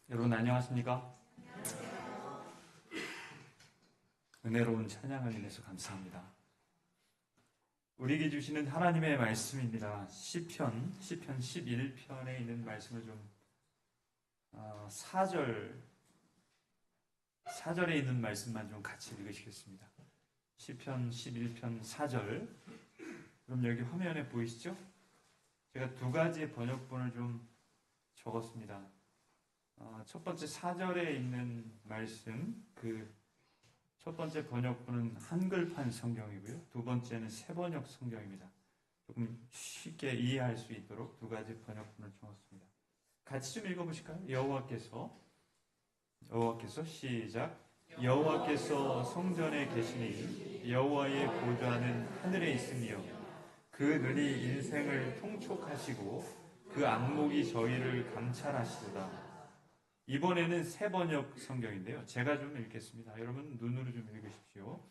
여러분 안녕하십니까? 은혜로운 찬양을 인해서 감사합니다. 우리에게 주시는 하나님의 말씀입니다. 시편 11편에 있는 말씀을 좀 4절에 있는 말씀만 좀 같이 읽으시겠습니다. 시편 11편 4절. 그럼 여기 화면에 보이시죠? 제가 두 가지 번역본을 좀 적었습니다. 첫 번째 4절에 있는 말씀, 첫 번째 번역본은 한글판 성경이고요. 두 번째는 새번역 성경입니다. 조금 쉽게 이해할 수 있도록 두 가지 번역본을 적었습니다. 같이 좀 읽어보실까요? 여호와께서 시작. 여호와께서 성전에 계시니 여호와의 보좌는 하늘에 있으며 그 눈이 인생을 통촉하시고 그 안목이 저희를 감찰하시도다. 이번에는 새번역 성경인데요. 제가 좀 읽겠습니다. 여러분 눈으로 좀 읽으십시오.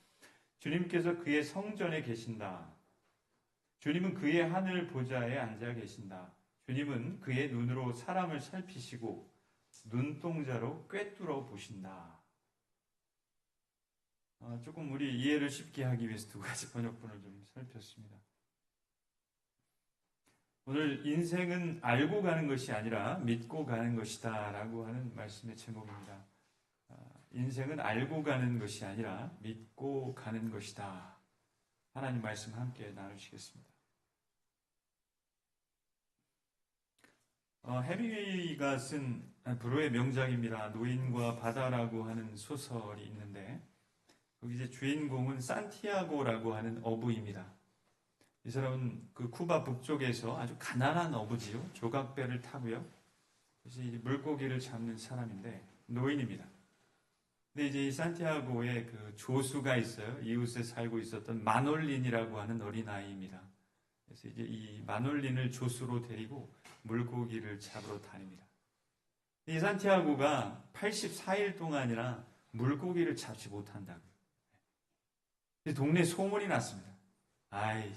주님께서 그의 성전에 계신다. 주님은 그의 하늘 보좌에 앉아 계신다. 주님은 그의 눈으로 사람을 살피시고 눈동자로 꿰뚫어 보신다. 조금 우리 이해를 쉽게 하기 위해서 두 가지 번역본을 좀 살폈습니다. 오늘 인생은 알고 가는 것이 아니라 믿고 가는 것이다 라고 하는 말씀의 제목입니다. 인생은 알고 가는 것이 아니라 믿고 가는 것이다. 하나님 말씀 함께 나누시겠습니다. 헤밍웨이가 쓴 불후의 명작입니다. 노인과 바다라고 하는 소설이 있는데 거기 이제 주인공은 산티아고라고 하는 어부입니다. 이 사람은 그 쿠바 북쪽에서 아주 가난한 어부지요. 조각배를 타고요. 그래서 이제 물고기를 잡는 사람인데 노인입니다. 근데 이제 이 산티아고에 그 조수가 있어요. 이웃에 살고 있었던 마놀린이라고 하는 어린아이입니다. 그래서 이제 이 마놀린을 조수로 데리고 물고기를 잡으러 다닙니다. 이 산티아고가 84일 동안이나 물고기를 잡지 못한다고요. 동네 소문이 났습니다.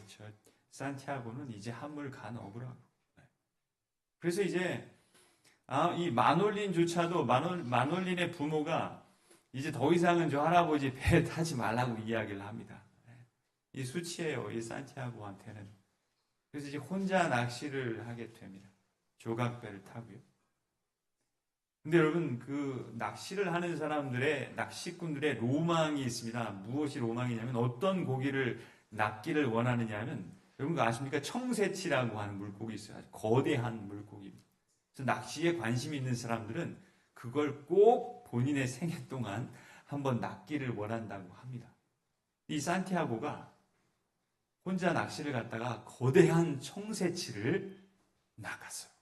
저 산티아고는 이제 한물 간 어부라고. 그래서 이제 이 마놀린조차도 마놀린의 부모가 이제 더 이상은 저 할아버지 배 타지 말라고 이야기를 합니다. 이 수치예요, 이 산티아고한테는. 그래서 이제 혼자 낚시를 하게 됩니다. 조각배를 타고요. 근데 여러분 그 낚시를 하는 사람들의 낚시꾼들의 로망이 있습니다. 무엇이 로망이냐면 어떤 고기를 낚기를 원하느냐 하면 여러분 그거 아십니까? 청새치라고 하는 물고기 있어요. 아주 거대한 물고기입니다. 그래서 낚시에 관심이 있는 사람들은 그걸 꼭 본인의 생애 동안 한번 낚기를 원한다고 합니다. 이 산티아고가 혼자 낚시를 갔다가 거대한 청새치를 낚았어요.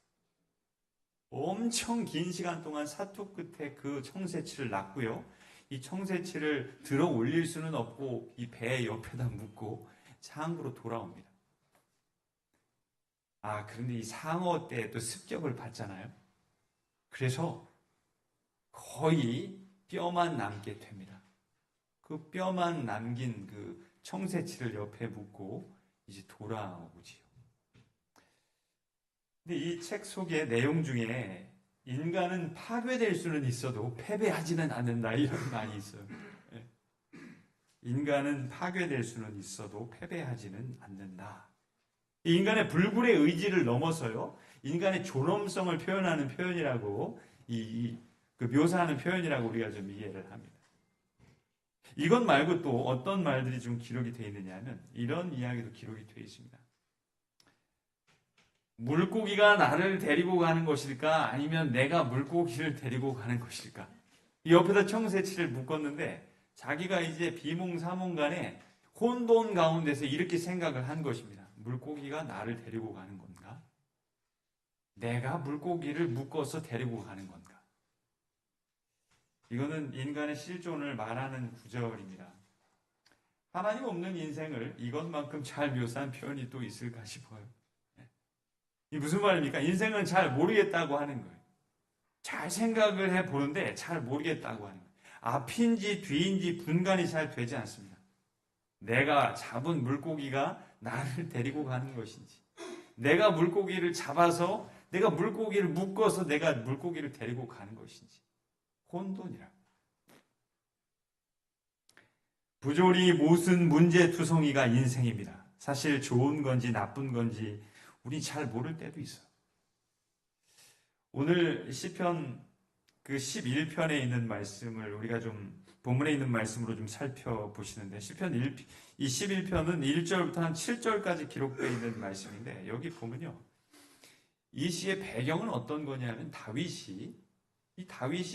엄청 긴 시간 동안 사투 끝에 그 청새치를 낚고요. 이 청새치를 들어 올릴 수는 없고 이 배 옆에다 묶고 상으로 돌아옵니다. 그런데 이 상어 때 또 습격을 받잖아요. 그래서 거의 뼈만 남게 됩니다. 그 뼈만 남긴 그 청새치를 옆에 묶고 이제 돌아오지요. 근데 이 책 속의 내용 중에 인간은 파괴될 수는 있어도 패배하지는 않는다 이런 말이 있어요. 인간은 파괴될 수는 있어도 패배하지는 않는다. 인간의 불굴의 의지를 넘어서요. 인간의 존엄성을 표현하는 표현이라고 그 묘사하는 표현이라고 우리가 좀 이해를 합니다. 이것 말고 또 어떤 말들이 좀 기록이 되어 있느냐 하면 이런 이야기도 기록이 되어 있습니다. 물고기가 나를 데리고 가는 것일까? 아니면 내가 물고기를 데리고 가는 것일까? 이 옆에다 청새치를 묶었는데 자기가 이제 비몽사몽간에 혼돈 가운데서 이렇게 생각을 한 것입니다. 물고기가 나를 데리고 가는 건가? 내가 물고기를 묶어서 데리고 가는 건가? 이거는 인간의 실존을 말하는 구절입니다. 하나님 없는 인생을 이것만큼 잘 묘사한 표현이 또 있을까 싶어요. 이 무슨 말입니까? 인생은 잘 모르겠다고 하는 거예요. 잘 생각을 해보는데 잘 모르겠다고 하는 거예요. 앞인지 뒤인지 분간이 잘 되지 않습니다. 내가 잡은 물고기가 나를 데리고 가는 것인지, 내가 물고기를 잡아서 내가 물고기를 묶어서 내가 물고기를 데리고 가는 것인지. 혼돈이라. 부조리 모순 문제투성이가 인생입니다. 사실 좋은 건지 나쁜 건지 우리 잘 모를 때도 있어요. 오늘 시편 그 11편에 있는 말씀을 우리가 좀 본문에 있는 말씀으로 좀 살펴보시는데 시편 이 11편은 1절부터 한 7절까지 기록되어 있는 말씀인데 여기 보면요. 이 시의 배경은 어떤 거냐면 다윗이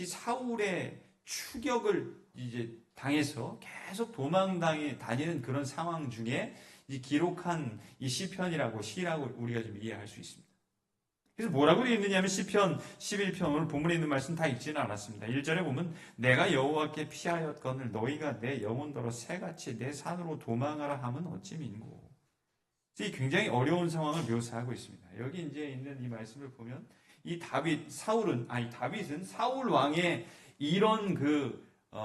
사울의 추격을 이제 당해서 계속 다니는 그런 상황 중에 기록한 이 시라고 우리가 좀 이해할 수 있습니다. 그래서 뭐라고 되어 있느냐면 시편 11편 오늘 본문에 있는 말씀 다 읽지는 않았습니다. 1절에 보면 내가 여호와께 피하였거늘 너희가 내 영혼더러 새같이 내 산으로 도망하라 하면 어찌 민고. 이 굉장히 어려운 상황을 묘사하고 있습니다. 여기 이제 있는 이 말씀을 보면 다윗은 사울 왕의 이런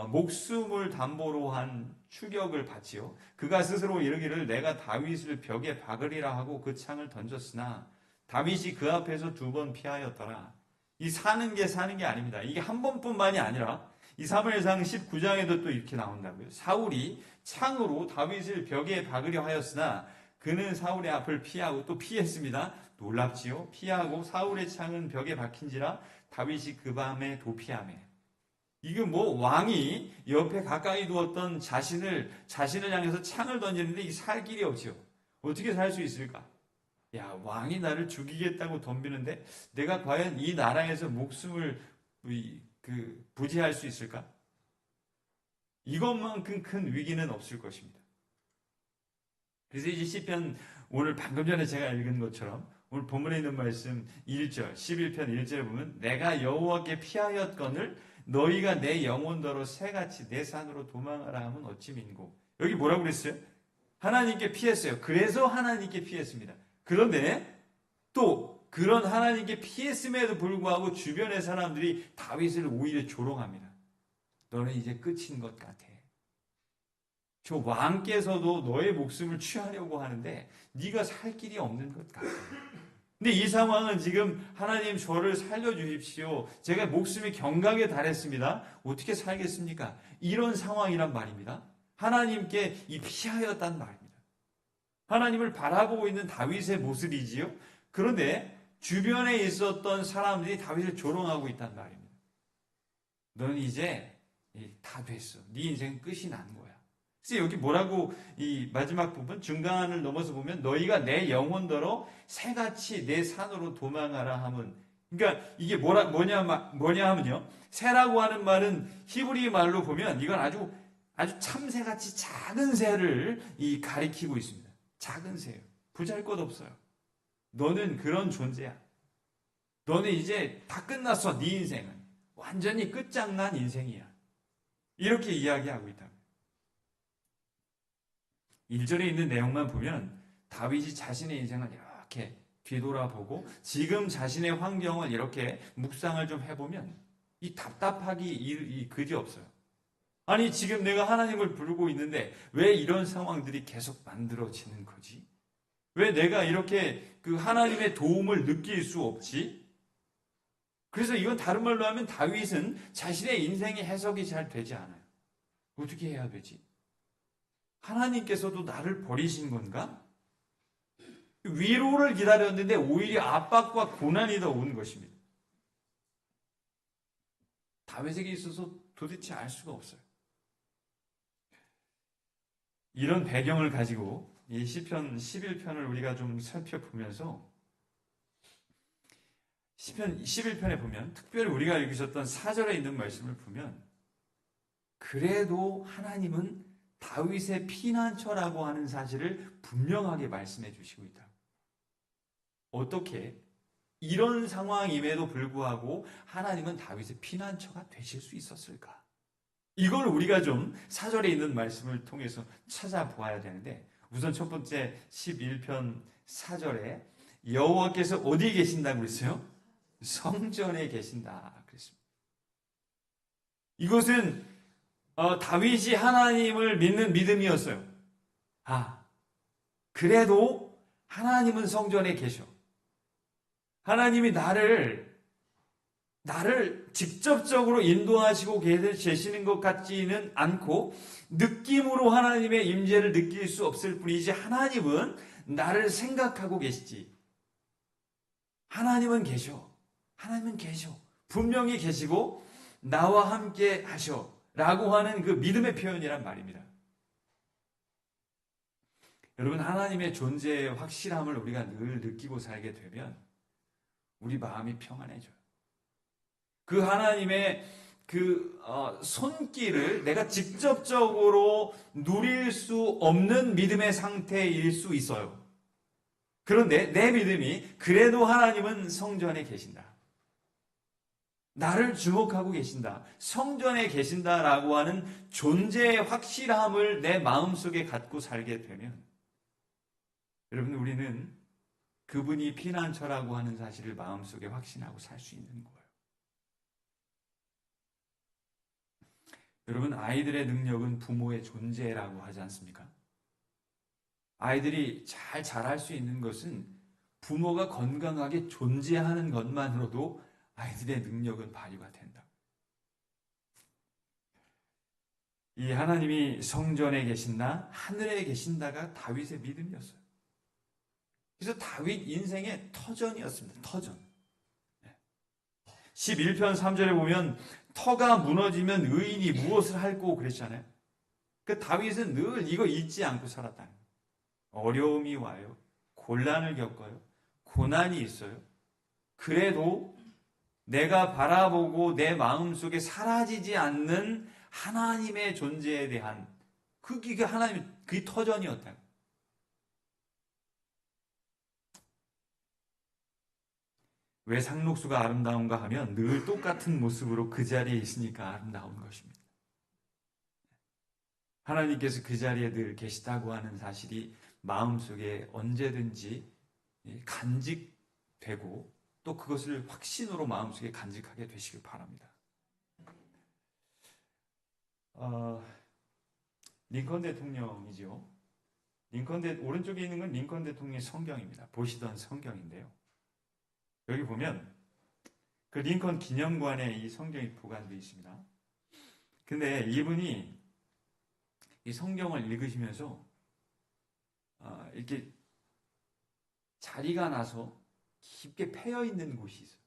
목숨을 담보로 한 추격을 받지요. 그가 스스로 이르기를 내가 다윗을 벽에 박으리라 하고 그 창을 던졌으나 다윗이 그 앞에서 2번 피하였더라. 이 사는 게 아닙니다. 이게 한 번뿐만이 아니라 이 사무엘상 19장에도 또 이렇게 나온다고요. 사울이 창으로 다윗을 벽에 박으려 하였으나 그는 사울의 앞을 피하고 또 피했습니다. 놀랍지요. 피하고 사울의 창은 벽에 박힌지라 다윗이 그 밤에 도피하매. 이게 왕이 옆에 가까이 두었던 자신을 향해서 창을 던지는데 이 살 길이 없지요. 어떻게 살 수 있을까? 야, 왕이 나를 죽이겠다고 덤비는데 내가 과연 이 나라에서 목숨을 부지할 수 있을까? 이것만큼 큰 위기는 없을 것입니다. 그래서 이제 시편 오늘 방금 전에 제가 읽은 것처럼 오늘 본문에 있는 말씀 1절 11편 1절에 보면 내가 여호와께 피하였거늘 너희가 내 영혼더러 새같이 내 산으로 도망하라 하면 어찌 민고. 여기 뭐라고 그랬어요? 하나님께 피했어요. 그래서 하나님께 피했습니다. 그런데 또 그런 하나님께 피했음에도 불구하고 주변의 사람들이 다윗을 오히려 조롱합니다. 너는 이제 끝인 것 같아. 저 왕께서도 너의 목숨을 취하려고 하는데 네가 살 길이 없는 것 같아. 근데 이 상황은 지금 하나님 저를 살려주십시오. 제가 목숨이 경각에 달했습니다. 어떻게 살겠습니까? 이런 상황이란 말입니다. 하나님께 피하였단 말입니다. 하나님을 바라보고 있는 다윗의 모습이지요. 그런데 주변에 있었던 사람들이 다윗을 조롱하고 있단 말입니다. 너는 이제 다 됐어. 네 인생 끝이 난 거야. 그래서 여기 뭐라고 이 마지막 부분 중간을 넘어서 보면 너희가 내 영혼더러 새같이 내 산으로 도망하라 하면, 그러니까 이게 뭐냐 하면요. 새라고 하는 말은 히브리 말로 보면 이건 아주 참새같이 작은 새를 가리키고 있습니다. 작은 새예요. 보잘것없어요. 너는 그런 존재야. 너는 이제 다 끝났어. 네 인생은 완전히 끝장난 인생이야. 이렇게 이야기하고 있다. 1절에 있는 내용만 보면 다윗이 자신의 인생을 이렇게 뒤돌아보고 지금 자신의 환경을 이렇게 묵상을 좀 해보면 이 답답하기 그지없어요. 아니 지금 내가 하나님을 부르고 있는데 왜 이런 상황들이 계속 만들어지는 거지? 왜 내가 이렇게 하나님의 도움을 느낄 수 없지? 그래서 이건 다른 말로 하면 다윗은 자신의 인생의 해석이 잘 되지 않아요. 어떻게 해야 되지? 하나님께서도 나를 버리신 건가? 위로를 기다렸는데 오히려 압박과 고난이 더 온 것입니다. 다윗에게 있어서 도대체 알 수가 없어요. 이런 배경을 가지고 이 시편 11편을 우리가 좀 살펴보면서 시편 11편에 보면 특별히 우리가 읽으셨던 4절에 있는 말씀을 보면 그래도 하나님은 다윗의 피난처라고 하는 사실을 분명하게 말씀해 주시고 있다. 어떻게 이런 상황임에도 불구하고 하나님은 다윗의 피난처가 되실 수 있었을까? 이걸 우리가 좀 4절에 있는 말씀을 통해서 찾아보아야 되는데 우선 첫 번째 11편 4절에 여호와께서 어디에 계신다고 그랬어요? 성전에 계신다 그랬습니다. 이것은 다윗이 하나님을 믿는 믿음이었어요. 그래도 하나님은 성전에 계셔. 하나님이 나를 직접적으로 인도하시고 계시는 것 같지는 않고 느낌으로 하나님의 임재를 느낄 수 없을 뿐이지 하나님은 나를 생각하고 계시지. 하나님은 계셔. 하나님은 계셔. 분명히 계시고 나와 함께 하셔. 라고 하는 그 믿음의 표현이란 말입니다. 여러분, 하나님의 존재의 확실함을 우리가 늘 느끼고 살게 되면 우리 마음이 평안해져요. 그 하나님의 손길을 내가 직접적으로 누릴 수 없는 믿음의 상태일 수 있어요. 그런데 내 믿음이 그래도 하나님은 성전에 계신다. 나를 주목하고 계신다. 성전에 계신다라고 하는 존재의 확실함을 내 마음속에 갖고 살게 되면 여러분, 우리는 그분이 피난처라고 하는 사실을 마음속에 확신하고 살 수 있는 거예요. 여러분, 아이들의 능력은 부모의 존재라고 하지 않습니까? 아이들이 잘 자랄 수 있는 것은 부모가 건강하게 존재하는 것만으로도 아이들의 능력은 발휘가 된다. 이 하나님이 성전에 계신다, 하늘에 계신다가 다윗의 믿음이었어요. 그래서 다윗 인생의 터전이었습니다. 터전. 11편 3절에 보면 터가 무너지면 의인이 무엇을 할꼬 그랬잖아요. 그 다윗은 늘 이거 잊지 않고 살았다는 거예요. 어려움이 와요. 곤란을 겪어요. 고난이 있어요. 그래도 내가 바라보고 내 마음속에 사라지지 않는 하나님의 존재에 대한 그게 하나님 그 터전이었다. 왜 상록수가 아름다운가 하면 늘 똑같은 모습으로 그 자리에 있으니까 아름다운 것입니다. 하나님께서 그 자리에 늘 계시다고 하는 사실이 마음속에 언제든지 간직되고 또 그것을 확신으로 마음속에 간직하게 되시길 바랍니다. 링컨 대통령이죠. 오른쪽에 있는 건 링컨 대통령의 성경입니다. 보시던 성경인데요. 여기 보면 그 링컨 기념관에 이 성경이 보관되어 있습니다. 근데 이분이 이 성경을 읽으시면서 이렇게 자리가 나서 깊게 패여 있는 곳이 있어요.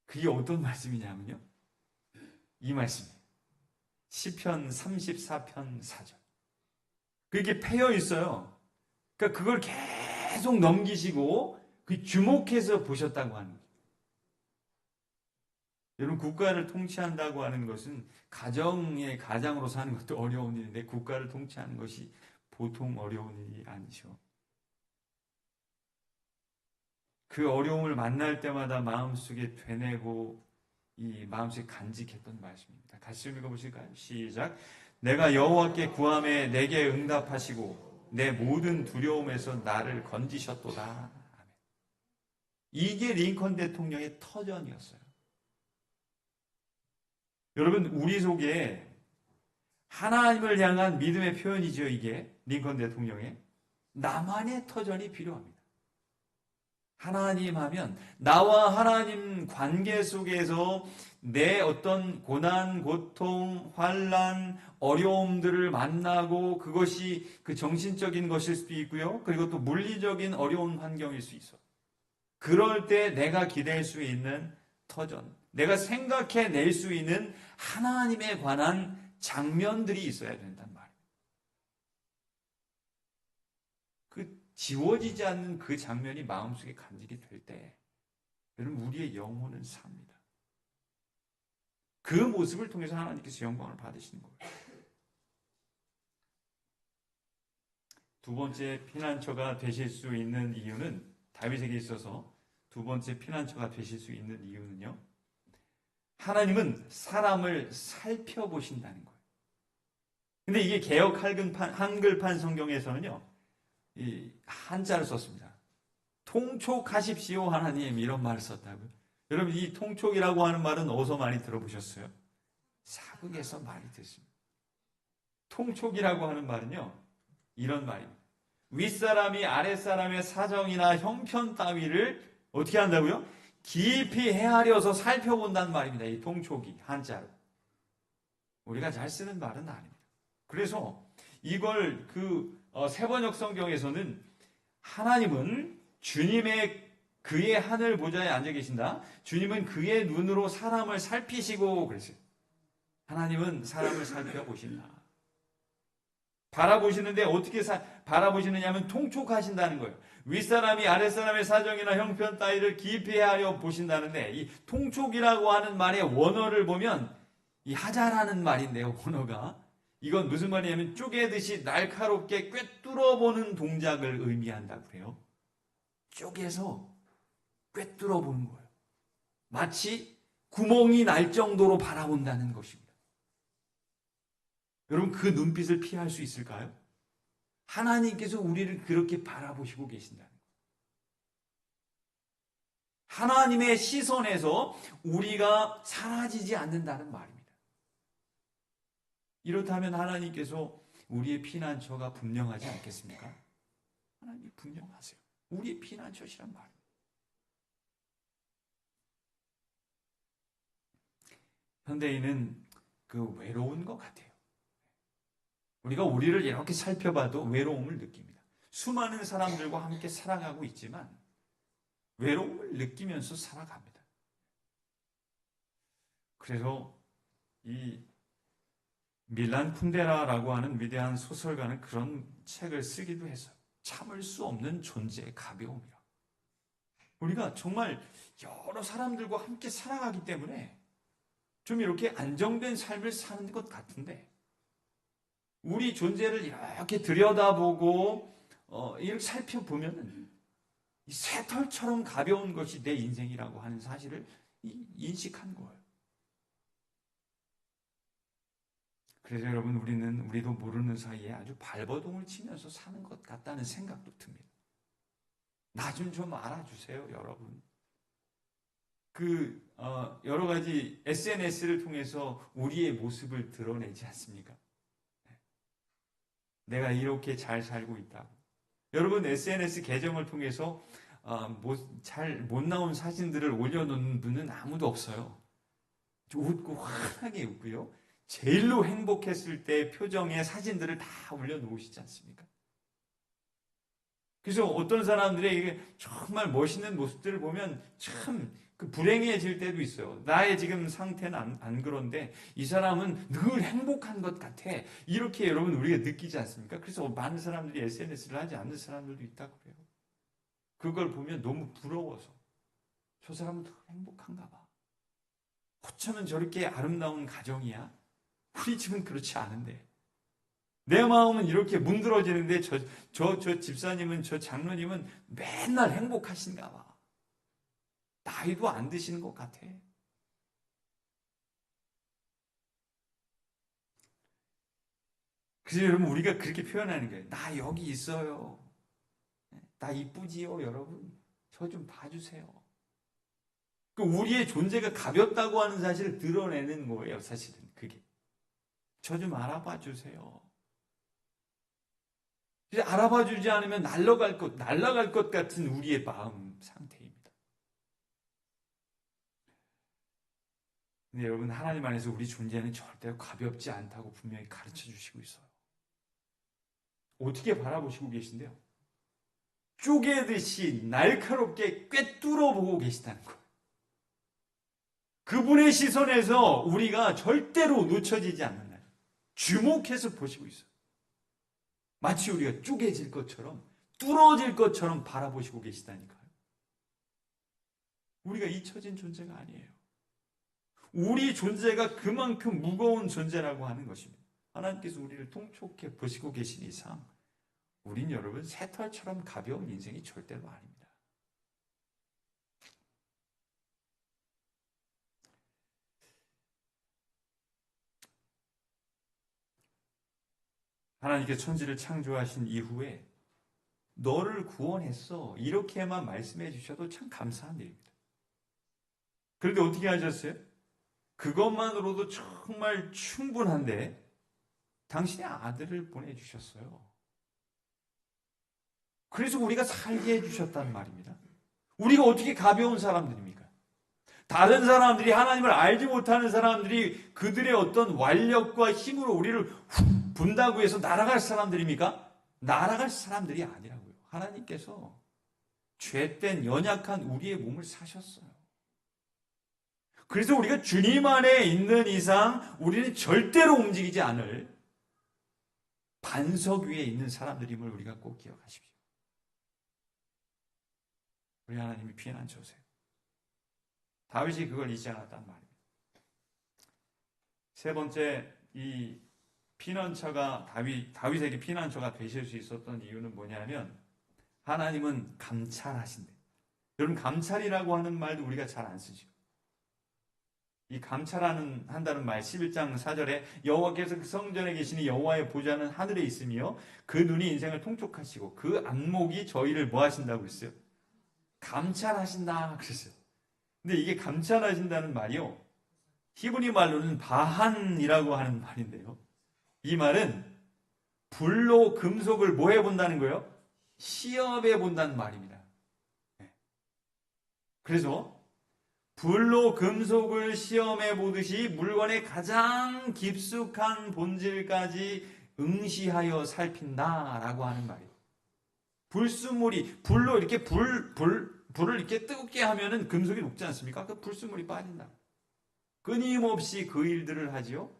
그게 어떤 말씀이냐면요. 이 말씀이에요. 시편 34편 4절. 그게 패여 있어요. 그러니까 그걸 계속 넘기시고 그 주목해서 보셨다고 하는 거죠. 여러분, 국가를 통치한다고 하는 것은 가장으로 사는 것도 어려운 일인데 국가를 통치하는 것이 보통 어려운 일이 아니죠. 그 어려움을 만날 때마다 마음속에 되뇌고 이 마음속에 간직했던 말씀입니다. 같이 읽어보실까요? 시작. 내가 여호와께 구하매 내게 응답하시고 내 모든 두려움에서 나를 건지셨도다. 아멘. 이게 링컨 대통령의 터전이었어요. 여러분, 우리 속에 하나님을 향한 믿음의 표현이죠. 이게 링컨 대통령의 나만의 터전이 필요합니다. 하나님 하면 나와 하나님 관계 속에서 내 어떤 고난, 고통, 환난, 어려움들을 만나고 그것이 그 정신적인 것일 수도 있고요. 그리고 또 물리적인 어려운 환경일 수 있어. 그럴 때 내가 기댈 수 있는 터전, 내가 생각해낼 수 있는 하나님에 관한 장면들이 있어야 된단 말이에요. 지워지지 않는 그 장면이 마음속에 간직이 될 때 여러분, 우리의 영혼은 삽니다. 그 모습을 통해서 하나님께서 영광을 받으시는 거예요. 두 번째 피난처가 되실 수 있는 이유는, 다윗에게 있어서 두 번째 피난처가 되실 수 있는 이유는요, 하나님은 사람을 살펴보신다는 거예요. 근데 이게 개역 한글판 성경에서는요, 이 한자를 썼습니다. 통촉하십시오 하나님, 이런 말을 썼다고요. 여러분, 이 통촉이라고 하는 말은 어디서 많이 들어보셨어요? 사극에서 많이 듣습니다. 통촉이라고 하는 말은요, 이런 말입니다. 윗사람이 아랫사람의 사정이나 형편 따위를 어떻게 한다고요? 깊이 헤아려서 살펴본다는 말입니다. 이 통촉이 한자로. 우리가 잘 쓰는 말은 아닙니다. 그래서 이걸 세번역 성경에서는 하나님은 주님의 그의 하늘 보좌에 앉아 계신다. 주님은 그의 눈으로 사람을 살피시고 그랬어요. 하나님은 사람을 살펴보신다. 바라보시는데 어떻게 바라보시느냐면 통촉하신다는 거예요. 윗사람이 아랫사람의 사정이나 형편 따위를 깊이 헤아려 보신다는데 이 통촉이라고 하는 말의 원어를 보면 이 하자라는 말인데요. 원어가. 이건 무슨 말이냐면 쪼개듯이 날카롭게 꿰뚫어보는 동작을 의미한다고 그래요. 쪼개서 꿰뚫어보는 거예요. 마치 구멍이 날 정도로 바라본다는 것입니다. 여러분 그 눈빛을 피할 수 있을까요? 하나님께서 우리를 그렇게 바라보시고 계신다는 거예요. 하나님의 시선에서 우리가 사라지지 않는다는 말입니다. 이렇다면 하나님께서 우리의 피난처가 분명하지 않겠습니까? 하나님이 분명하세요. 우리의 피난처시란 말입니다. 현대인은 외로운 것 같아요. 우리가 우리를 이렇게 살펴봐도 외로움을 느낍니다. 수많은 사람들과 함께 살아가고 있지만 외로움을 느끼면서 살아갑니다. 그래서 이 밀란 쿤데라라고 하는 위대한 소설가는 그런 책을 쓰기도 했어요. 참을 수 없는 존재의 가벼움이라. 우리가 정말 여러 사람들과 함께 살아가기 때문에 좀 이렇게 안정된 삶을 사는 것 같은데 우리 존재를 이렇게 들여다보고 이렇게 살펴보면은 이 새털처럼 가벼운 것이 내 인생이라고 하는 사실을 인식한 거예요. 그래서 여러분 우리도 모르는 사이에 아주 발버둥을 치면서 사는 것 같다는 생각도 듭니다. 나 좀 알아주세요, 여러분. 여러 가지 SNS를 통해서 우리의 모습을 드러내지 않습니까? 내가 이렇게 잘 살고 있다고. 여러분 SNS 계정을 통해서 잘 못 나온 사진들을 올려놓는 분은 아무도 없어요. 웃고 환하게 웃고요. 제일로 행복했을 때 표정의 사진들을 다 올려놓으시지 않습니까? 그래서 어떤 사람들의 이게 정말 멋있는 모습들을 보면 참 불행해질 때도 있어요. 나의 지금 상태는 안 그런데 이 사람은 늘 행복한 것 같아. 이렇게 여러분 우리가 느끼지 않습니까? 그래서 많은 사람들이 SNS를 하지 않는 사람들도 있다고 그래요. 그걸 보면 너무 부러워서 저 사람은 더 행복한가 봐. 어쩌면 저렇게 아름다운 가정이야? 우리 집은 그렇지 않은데. 내 마음은 이렇게 문드러지는데 저 집사님은 저 장로님은 맨날 행복하신가 봐. 나이도 안 드시는 것 같아. 그래서 여러분 우리가 그렇게 표현하는 거예요. 나 여기 있어요. 나 이쁘지요 여러분. 저 좀 봐주세요. 우리의 존재가 가볍다고 하는 사실을 드러내는 거예요. 사실은 그게. 저 좀 알아봐 주세요. 알아봐 주지 않으면 날아갈 것 같은 우리의 마음 상태입니다. 근데 여러분 하나님 안에서 우리 존재는 절대로 가볍지 않다고 분명히 가르쳐 주시고 있어요. 어떻게 바라보시고 계신데요? 쪼개듯이 날카롭게 꿰뚫어 보고 계시다는 거예요. 그분의 시선에서 우리가 절대로 놓쳐지지 않는 날 주목해서 보시고 있어요. 마치 우리가 쪼개질 것처럼 뚫어질 것처럼 바라보시고 계시다니까요. 우리가 잊혀진 존재가 아니에요. 우리 존재가 그만큼 무거운 존재라고 하는 것입니다. 하나님께서 우리를 통촉해 보시고 계신 이상 우린 여러분 새털처럼 가벼운 인생이 절대로 아닙니다. 하나님께서 천지를 창조하신 이후에 너를 구원했어. 이렇게만 말씀해 주셔도 참 감사한 일입니다. 그런데 어떻게 하셨어요? 그것만으로도 정말 충분한데 당신의 아들을 보내주셨어요. 그래서 우리가 살게 해주셨단 말입니다. 우리가 어떻게 가벼운 사람들입니까? 다른 사람들이, 하나님을 알지 못하는 사람들이 그들의 어떤 완력과 힘으로 우리를 훅 분다고 해서 날아갈 사람들입니까? 날아갈 사람들이 아니라고요. 하나님께서 죄된 연약한 우리의 몸을 사셨어요. 그래서 우리가 주님 안에 있는 이상 우리는 절대로 움직이지 않을 반석 위에 있는 사람들임을 우리가 꼭 기억하십시오. 우리 하나님이 피난처세요. 다윗이 그걸 잊지 않았단 말입니다. 세 번째, 이 피난처가 다윗에게 피난처가 되실 수 있었던 이유는 뭐냐면 하나님은 감찰하신대. 여러분, 감찰이라고 하는 말도 우리가 잘 안 쓰죠. 이 한다는 말 11장 4절에 여호와께서 그 성전에 계시니 여호와의 보좌는 하늘에 있으며 그 눈이 인생을 통촉하시고 그 안목이 저희를 뭐 하신다고 그랬어요? 감찰하신다 그랬어요. 근데 이게 감찰하신다는 말이요, 히브리 말로는 바한이라고 하는 말인데요, 이 말은 불로 금속을 뭐 해본다는 거예요? 시험해 본다는 말입니다. 그래서 불로 금속을 시험해 보듯이 물건의 가장 깊숙한 본질까지 응시하여 살핀다라고 하는 말이에요. 불순물이, 불로 이렇게 불을 이렇게 뜨겁게 하면은 금속이 녹지 않습니까? 그 불순물이 빠진다. 끊임없이 그 일들을 하지요.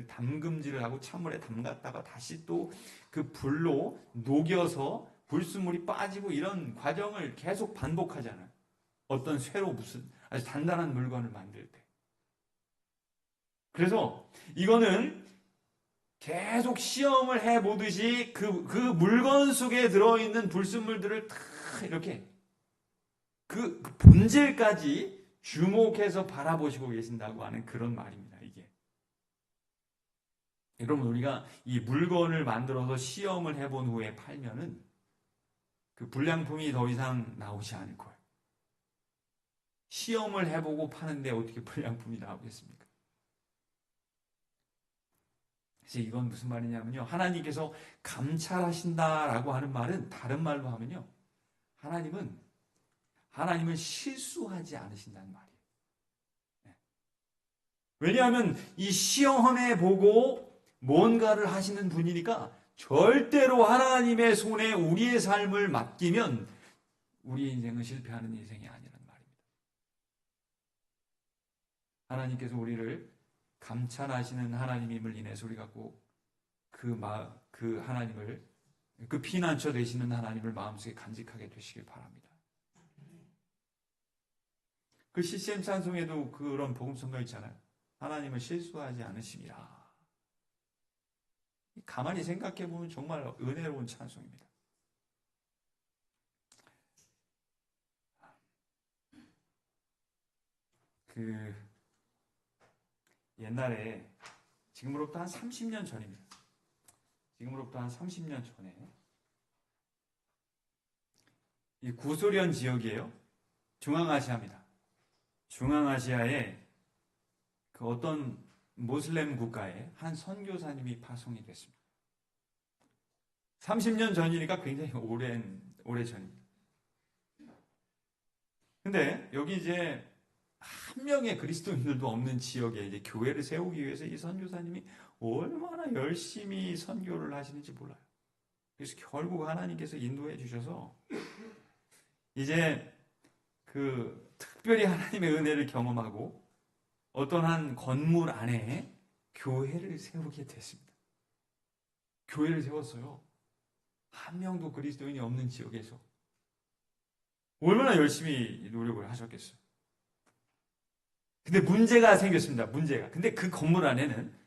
담금질을 하고 찬물에 담갔다가 다시 또 그 불로 녹여서 불순물이 빠지고 이런 과정을 계속 반복하잖아요. 어떤 쇠로 무슨 아주 단단한 물건을 만들 때. 그래서 이거는 계속 시험을 해보듯이 그 물건 속에 들어있는 불순물들을 다 이렇게 그 본질까지 주목해서 바라보시고 계신다고 하는 그런 말입니다, 이게. 여러분, 우리가 이 물건을 만들어서 시험을 해본 후에 팔면은 그 불량품이 더 이상 나오지 않을 거예요. 시험을 해보고 파는데 어떻게 불량품이 나오겠습니까? 그래서 이건 무슨 말이냐면요, 하나님께서 감찰하신다라고 하는 말은 다른 말로 하면요, 하나님은 실수하지 않으신다는 말이에요. 왜냐하면 이 시험해 보고 뭔가를 하시는 분이니까 절대로 하나님의 손에 우리의 삶을 맡기면 우리 인생은 실패하는 인생이 아니란 말입니다. 하나님께서 우리를 감찰하시는 하나님임을 인해서 우리가 꼭 그 하나님을, 그 피난처 되시는 하나님을 마음속에 간직하게 되시길 바랍니다. 그 CCM 찬송에도 그런 복음성가 있잖아요. 하나님은 실수하지 않으심이라. 가만히 생각해 보면 정말 은혜로운 찬송입니다. 옛날에, 지금으로부터 한 30년 전입니다. 지금으로부터 한 30년 전에 이 구소련 지역이에요. 중앙아시아입니다. 중앙아시아에 그 어떤 모슬렘 국가에 한 선교사님이 파송이 됐습니다. 30년 전이니까 굉장히 오래 전입니다. 근데 여기 이제 한 명의 그리스도인들도 없는 지역에 이제 교회를 세우기 위해서 이 선교사님이 얼마나 열심히 선교를 하시는지 몰라요. 그래서 결국 하나님께서 인도해 주셔서 이제 그 특별히 하나님의 은혜를 경험하고 어떤 한 건물 안에 교회를 세우게 됐습니다. 교회를 세웠어요. 한 명도 그리스도인이 없는 지역에서. 얼마나 열심히 노력을 하셨겠어요. 근데 문제가 생겼습니다. 문제가. 근데 그 건물 안에는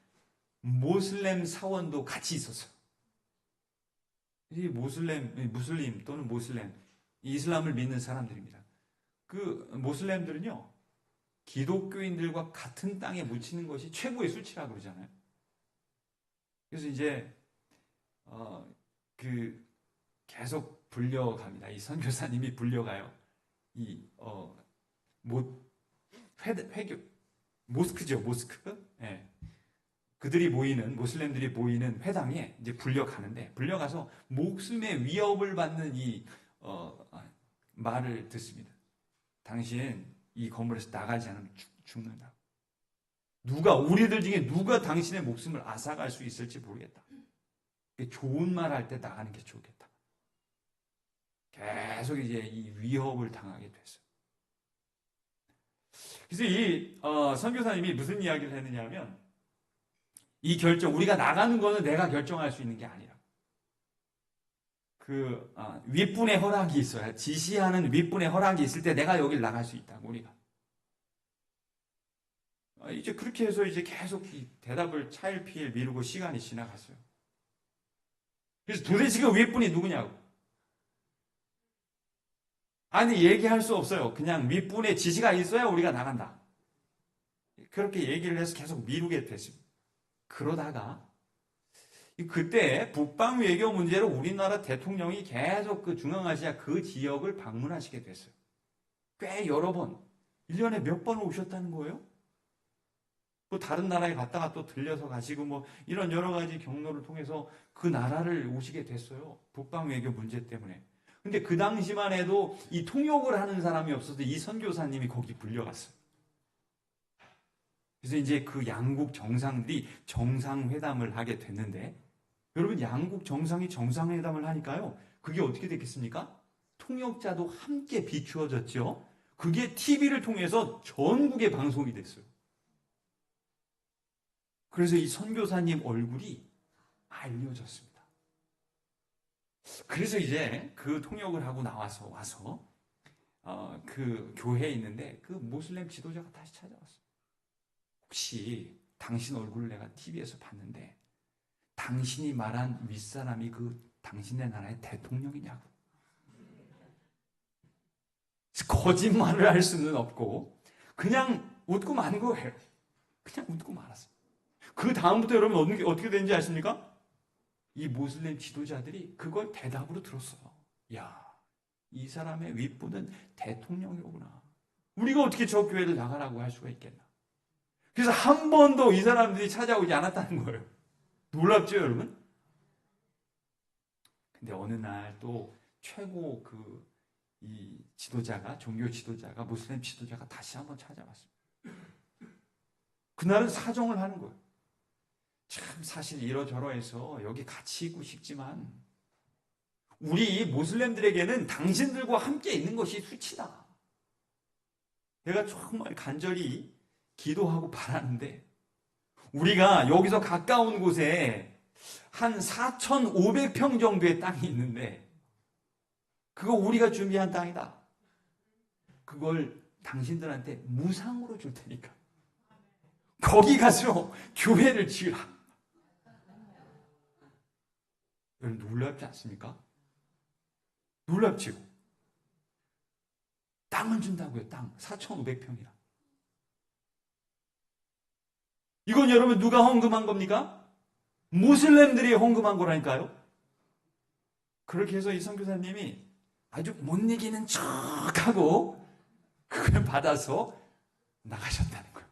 모슬렘 사원도 같이 있었어요. 이 무슬림 또는 모슬렘, 이슬람을 믿는 사람들입니다. 그 모슬렘들은요, 기독교인들과 같은 땅에 묻히는 것이 최고의 수치라고 그러잖아요. 그래서 이제 계속 불려갑니다. 이 선교사님이 불려가요. 모스크죠, 모스크. 예. 그들이 모이는, 모슬렘들이 모이는 회당에 이제 불려가서 목숨의 위협을 받는 이 말을 듣습니다. 당신 이 건물에서 나가지 않으면 죽는다. 우리들 중에 누가 당신의 목숨을 앗아갈 수 있을지 모르겠다. 좋은 말 할 때 나가는 게 좋겠다. 계속 이제 이 위협을 당하게 됐어요. 그래서 이 선교사님이 무슨 이야기를 했느냐면, 이 결정, 우리가 나가는 거는 내가 결정할 수 있는 게 아니라 윗분의 허락이 있어야, 지시하는 윗분의 허락이 있을 때 내가 여길 나갈 수 있다고. 우리가 이제 그렇게 해서 이제 계속 이 대답을 차일피일 미루고 시간이 지나갔어요. 그래서 도대체 그 윗분이 누구냐고. 아니, 얘기할 수 없어요. 그냥 윗분의 지시가 있어야 우리가 나간다. 그렇게 얘기를 해서 계속 미루게 됐습니다. 그러다가 그때 북방 외교 문제로 우리나라 대통령이 계속 그 중앙아시아 그 지역을 방문하시게 됐어요. 꽤 여러 번, 1년에 몇 번 오셨다는 거예요? 또 다른 나라에 갔다가 또 들려서 가시고 뭐 이런 여러 가지 경로를 통해서 그 나라를 오시게 됐어요. 북방 외교 문제 때문에. 근데 그 당시만 해도 이 통역을 하는 사람이 없어서 이 선교사님이 거기 불려갔어요. 그래서 이제 그 양국 정상들이 정상회담을 하게 됐는데, 여러분, 양국 정상이 정상회담을 하니까요, 그게 어떻게 됐겠습니까? 통역자도 함께 비추어졌죠. 그게 TV를 통해서 전국에 방송이 됐어요. 그래서 이 선교사님 얼굴이 알려졌습니다. 그래서 이제 그 통역을 하고 와서 그 교회에 있는데 그 모슬렘 지도자가 다시 찾아왔어요. 혹시 당신 얼굴을 내가 TV에서 봤는데 당신이 말한 윗사람이 그 당신네 나라의 대통령이냐고. 거짓말을 할 수는 없고 그냥 웃고 만 거예요. 그냥 웃고 말았어요. 그 다음부터 여러분 어떻게 되는지 아십니까? 이 모슬렘 지도자들이 그걸 대답으로 들었어요. 야, 이 사람의 윗분은 대통령이로구나. 우리가 어떻게 저 교회를 나가라고 할 수가 있겠나. 그래서 한 번도 이 사람들이 찾아오지 않았다는 거예요. 놀랍죠, 여러분? 근데 어느 날 또 최고 이 지도자가, 종교 지도자가, 모슬렘 지도자가 다시 한번 찾아왔어요. 그날은 사정을 하는 거예요. 참 사실 이러저러해서 여기 같이 있고 싶지만 우리 모슬렘들에게는 당신들과 함께 있는 것이 수치다. 내가 정말 간절히 기도하고 바라는데 우리가 여기서 가까운 곳에 한 4,500평 정도의 땅이 있는데 그거 우리가 준비한 땅이다. 그걸 당신들한테 무상으로 줄 테니까 거기 가서 교회를 지으라. 여러분 놀랍지 않습니까? 놀랍지요. 땅을 준다고요. 땅 4,500평이라. 이건 여러분 누가 헌금한 겁니까? 모슬렘들이 헌금한 거라니까요. 그렇게 해서 이 선교사님이 아주 못 이기는 척하고 그걸 받아서 나가셨다는 거예요.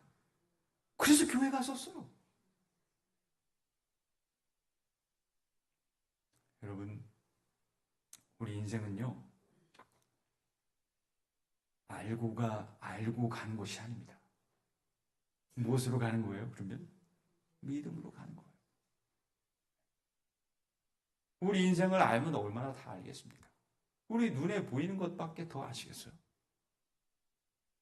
그래서 교회 갔었어요. 여러분, 우리 인생은요, 알고 가는 것이 아닙니다. 무엇으로 가는 거예요? 그러면 믿음으로 가는 거예요. 우리 인생을 알면 얼마나 다 알겠습니까? 우리 눈에 보이는 것밖에 더 아시겠어요?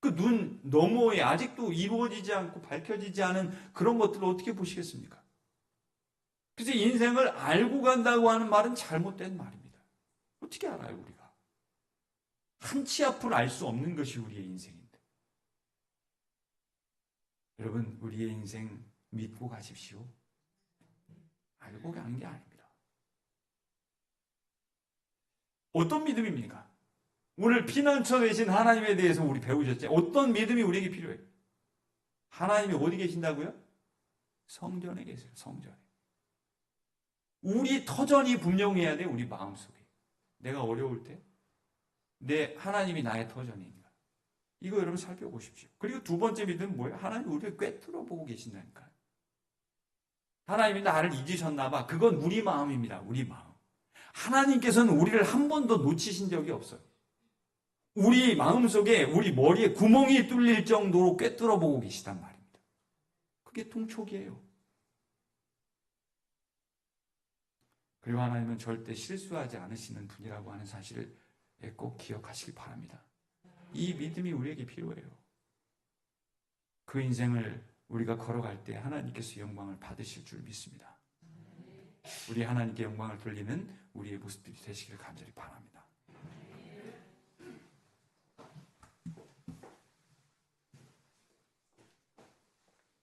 그 눈 너머에 아직도 이루어지지 않고 밝혀지지 않은 그런 것들을 어떻게 보시겠습니까? 그래서 인생을 알고 간다고 하는 말은 잘못된 말입니다. 어떻게 알아요, 우리가? 한 치 앞을 알 수 없는 것이 우리의 인생인데. 여러분, 우리의 인생 믿고 가십시오. 알고 가는 게 아닙니다. 어떤 믿음입니까? 오늘 피난처 되신 하나님에 대해서 우리 배우셨죠? 어떤 믿음이 우리에게 필요해요? 하나님이 어디 계신다고요? 성전에 계세요. 성전에. 우리 터전이 분명해야 돼. 우리 마음속에. 내가 어려울 때 내 하나님이 나의 터전인가. 이거 여러분 살펴보십시오. 그리고 두 번째 믿음은 뭐예요? 하나님이 우리를 꿰뚫어 보고 계신다니까요. 하나님이 나를 잊으셨나 봐. 그건 우리 마음입니다. 우리 마음. 하나님께서는 우리를 한 번도 놓치신 적이 없어요. 우리 마음속에 우리 머리에 구멍이 뚫릴 정도로 꿰뚫어 보고 계시단 말입니다. 그게 통촉이에요. 그리고 하나님은 절대 실수하지 않으시는 분이라고 하는 사실을 꼭 기억하시기 바랍니다. 이 믿음이 우리에게 필요해요. 그 인생을 우리가 걸어갈 때 하나님께서 영광을 받으실 줄 믿습니다. 우리 하나님께 영광을 돌리는 우리의 모습들이 되시기를 간절히 바랍니다.